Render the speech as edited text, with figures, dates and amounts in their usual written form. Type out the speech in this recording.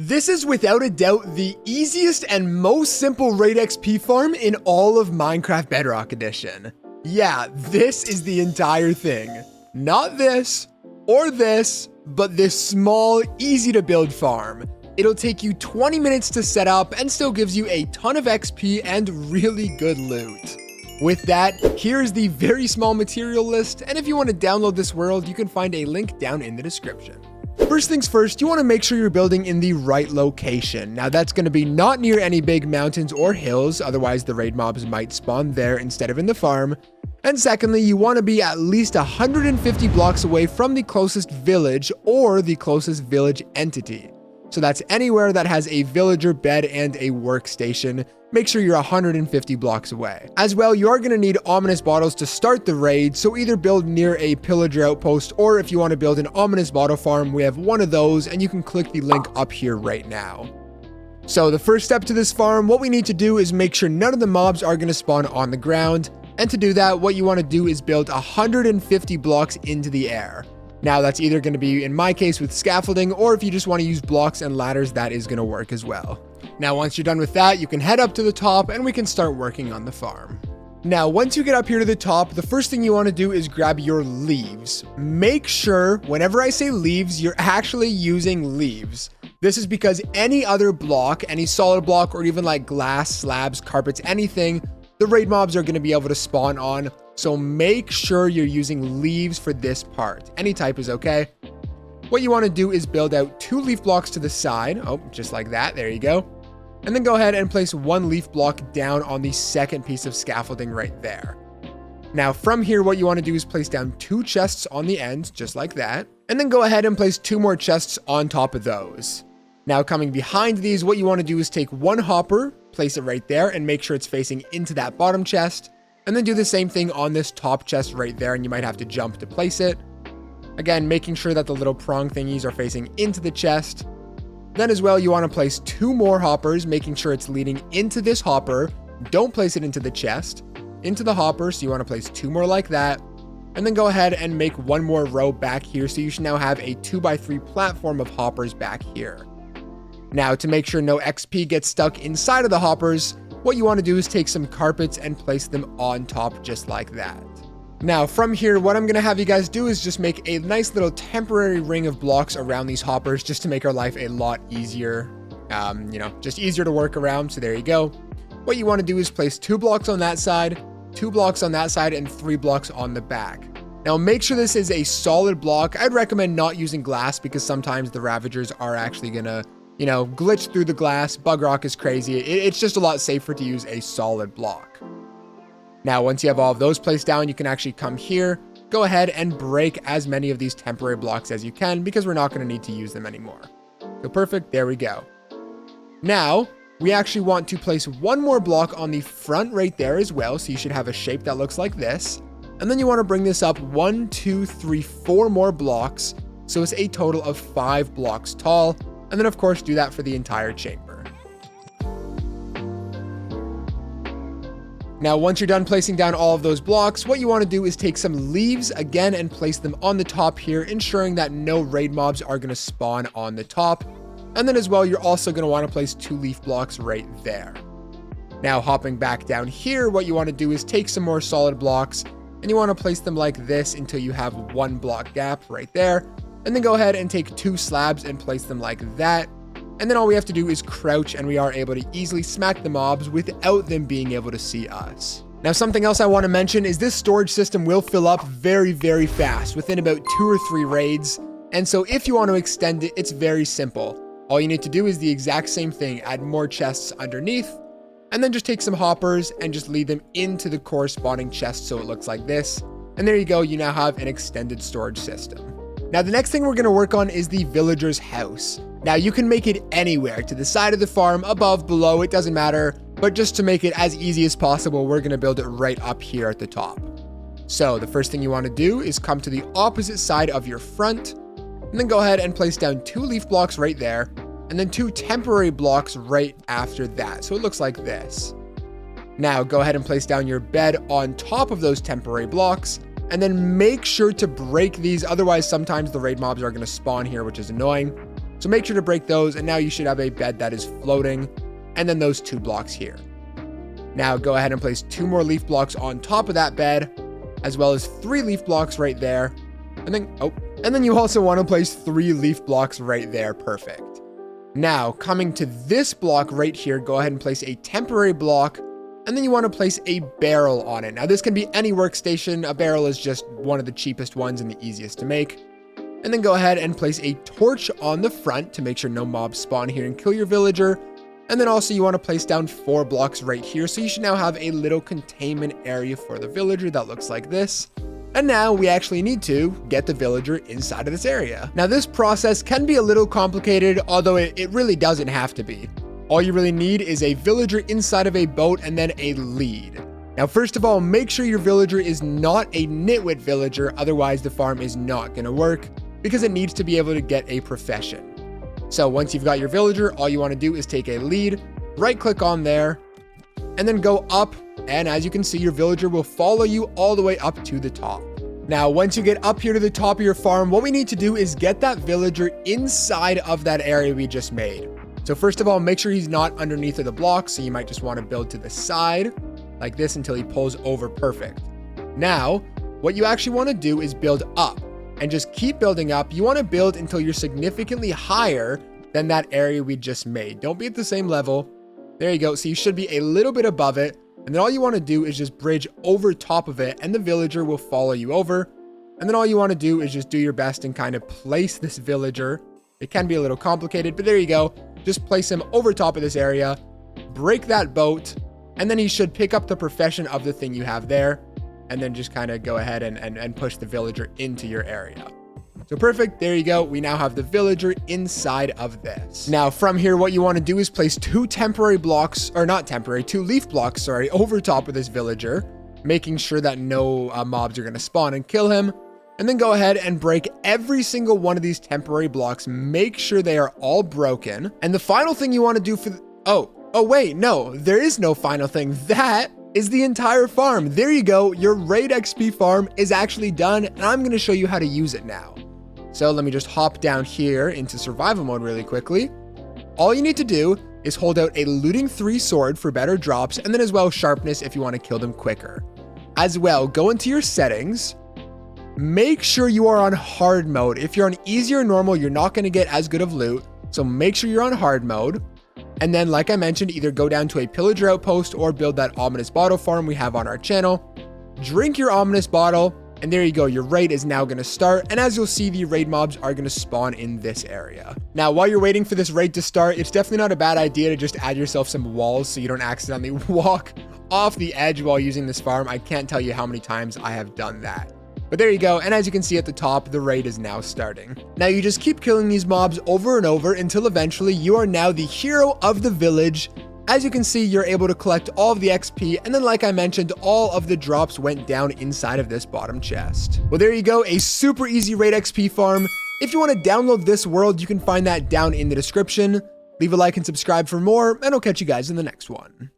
This is without a doubt the easiest and most simple raid XP farm in all of Minecraft Bedrock Edition. Yeah, this is the entire thing. Not this, or this, but this small, easy to build farm. It'll take you 20 minutes to set up and still gives you a ton of XP and really good loot. With that, here's the very small material list, and if you want to download this world, you can find a link down in the description. First things first, you want to make sure you're building in the right location. Now that's going to be not near any big mountains or hills, otherwise the raid mobs might spawn there instead of in the farm. And secondly, you want to be at least 150 blocks away from the closest village or the closest village entity. So that's anywhere that has a villager bed and a workstation. Make sure you're 150 blocks away. As well, you are going to need ominous bottles to start the raid, so either build near a pillager outpost, or if you want to build an ominous bottle farm, we have one of those, and you can click the link up here right now. So the first step to this farm, what we need to do is make sure none of the mobs are going to spawn on the ground. And to do that, what you want to do is build 150 blocks into the air. Now that's either going to be, in my case, with scaffolding, or if you just want to use blocks and ladders, that is going to work as well. Now, once you're done with that, you can head up to the top and we can start working on the farm. Now, once you get up here to the top, the first thing you want to do is grab your leaves. Make sure, whenever I say leaves, you're actually using leaves. This is because any other block, any solid block, or even like glass, slabs, carpets, anything, the raid mobs are going to be able to spawn on. So make sure you're using leaves for this part. Any type is okay. What you want to do is build out 2 leaf blocks to the side. Oh, just like that. There you go. And then go ahead and place 1 leaf block down on the second piece of scaffolding right there. Now from here, what you want to do is place down 2 chests on the end, just like that. And then go ahead and place 2 more chests on top of those. Now coming behind these, what you want to do is take 1 hopper, place it right there, and make sure it's facing into that bottom chest. And then do the same thing on this top chest right there, and you might have to jump to place it. Again, making sure that the little prong thingies are facing into the chest. Then as well, you want to place 2 more hoppers, making sure it's leading into this hopper. Don't place it into the chest, into the hopper. So you want to place 2 more like that. And then go ahead and make 1 more row back here. So you should now have a 2x3 platform of hoppers back here. Now to make sure no XP gets stuck inside of the hoppers, what you want to do is take some carpets and place them on top just like that. Now from here, what I'm going to have you guys do is just make a nice little temporary ring of blocks around these hoppers just to make our life a lot easier, just easier to work around. So there you go. What you want to do is place 2 blocks on that side, 2 blocks on that side, and 3 blocks on the back. Now make sure this is a solid block. I'd recommend not using glass because sometimes the Ravagers are actually going to glitch through the glass. Bug rock is crazy. It's just a lot safer to use a solid block. Now, once you have all of those placed down, you can actually come here, go ahead and break as many of these temporary blocks as you can because we're not going to need to use them anymore. So perfect. There we go. Now, we actually want to place 1 more block on the front right there as well. So you should have a shape that looks like this. And then you want to bring this up 1, 2, 3, 4 more blocks. So it's a total of 5 blocks tall. And then of course do that for the entire chamber. Now once you're done placing down all of those blocks, what you want to do is take some leaves again and place them on the top here, ensuring that no raid mobs are going to spawn on the top. And then as well, you're also going to want to place 2 leaf blocks right there. Now hopping back down here, what you want to do is take some more solid blocks and you want to place them like this until you have 1 block gap right there. And then go ahead and take 2 slabs and place them like that. And then all we have to do is crouch and we are able to easily smack the mobs without them being able to see us. Now, something else I want to mention is this storage system will fill up very, very fast within about 2 or 3 raids. And so if you want to extend it, it's very simple. All you need to do is the exact same thing, add more chests underneath, and then just take some hoppers and just lead them into the corresponding chest so it looks like this. And there you go, you now have an extended storage system. Now, the next thing we're going to work on is the villager's house. Now, you can make it anywhere, to the side of the farm, above, below, it doesn't matter. But just to make it as easy as possible, we're going to build it right up here at the top. So the first thing you want to do is come to the opposite side of your front, and then go ahead and place down 2 leaf blocks right there, and then 2 temporary blocks right after that. So it looks like this. Now, go ahead and place down your bed on top of those temporary blocks, and then make sure to break these. Otherwise, sometimes the raid mobs are going to spawn here, which is annoying. So make sure to break those, and now you should have a bed that is floating, and then those 2 blocks here. Now go ahead and place 2 more leaf blocks on top of that bed, as well as 3 leaf blocks right there. And then you also want to place 3 leaf blocks right there. Perfect. Now coming to this block right here, go ahead and place a temporary block, and then you want to place a barrel on it. Now this can be any workstation. A barrel is just one of the cheapest ones and the easiest to make. And then go ahead and place a torch on the front to make sure no mobs spawn here and kill your villager. And then also you want to place down 4 blocks right here. So you should now have a little containment area for the villager that looks like this. And now we actually need to get the villager inside of this area. Now this process can be a little complicated, although it really doesn't have to be. All you really need is a villager inside of a boat and then a lead. Now first of all, make sure your villager is not a nitwit villager, otherwise the farm is not going to work because it needs to be able to get a profession. So once you've got your villager, all you want to do is take a lead, right click on there, and then go up. And as you can see, your villager will follow you all the way up to the top. Now, once you get up here to the top of your farm, what we need to do is get that villager inside of that area we just made. So first of all, make sure he's not underneath of the blocks. So you might just want to build to the side like this until he pulls over. Perfect. Now, what you actually want to do is build up. And just keep building up. You want to build until you're significantly higher than that area we just made. Don't be at the same level. There you go. So you should be a little bit above it. And then all you want to do is just bridge over top of it and the villager will follow you over. And then all you want to do is just do your best and kind of place this villager. It can be a little complicated, but there you go. Just place him over top of this area, break that boat, and then he should pick up the profession of the thing you have there. And then just kind of go ahead and push the villager into your area. So perfect, there you go. We now have the villager inside of this. Now from here, what you want to do is place 2 temporary blocks, or not temporary, 2 leaf blocks, sorry, over top of this villager, making sure that no mobs are going to spawn and kill him. And then go ahead and break every single one of these temporary blocks. Make sure they are all broken. And the final thing you want to do for oh wait, no, there is no final thing. That is the entire farm. There you go. Your Raid XP farm is actually done, and I'm going to show you how to use it now. So let me just hop down here into survival mode really quickly. All you need to do is hold out a looting 3 sword for better drops, and then as well sharpness if you want to kill them quicker. As well, go into your settings. Make sure you are on hard mode. If you're on easy or normal, you're not going to get as good of loot. So make sure you're on hard mode. And then, like I mentioned, either go down to a pillager outpost or build that ominous bottle farm we have on our channel. Drink your ominous bottle, and there you go. Your raid is now going to start. And as you'll see, the raid mobs are going to spawn in this area. Now, while you're waiting for this raid to start, it's definitely not a bad idea to just add yourself some walls so you don't accidentally walk off the edge while using this farm. I can't tell you how many times I have done that. But there you go, and as you can see at the top, the raid is now starting. Now you just keep killing these mobs over and over until eventually you are now the hero of the village. As you can see, you're able to collect all of the XP, and then like I mentioned, all of the drops went down inside of this bottom chest. Well, there you go, a super easy Raid XP farm. If you want to download this world, you can find that down in the description. Leave a like and subscribe for more, and I'll catch you guys in the next one.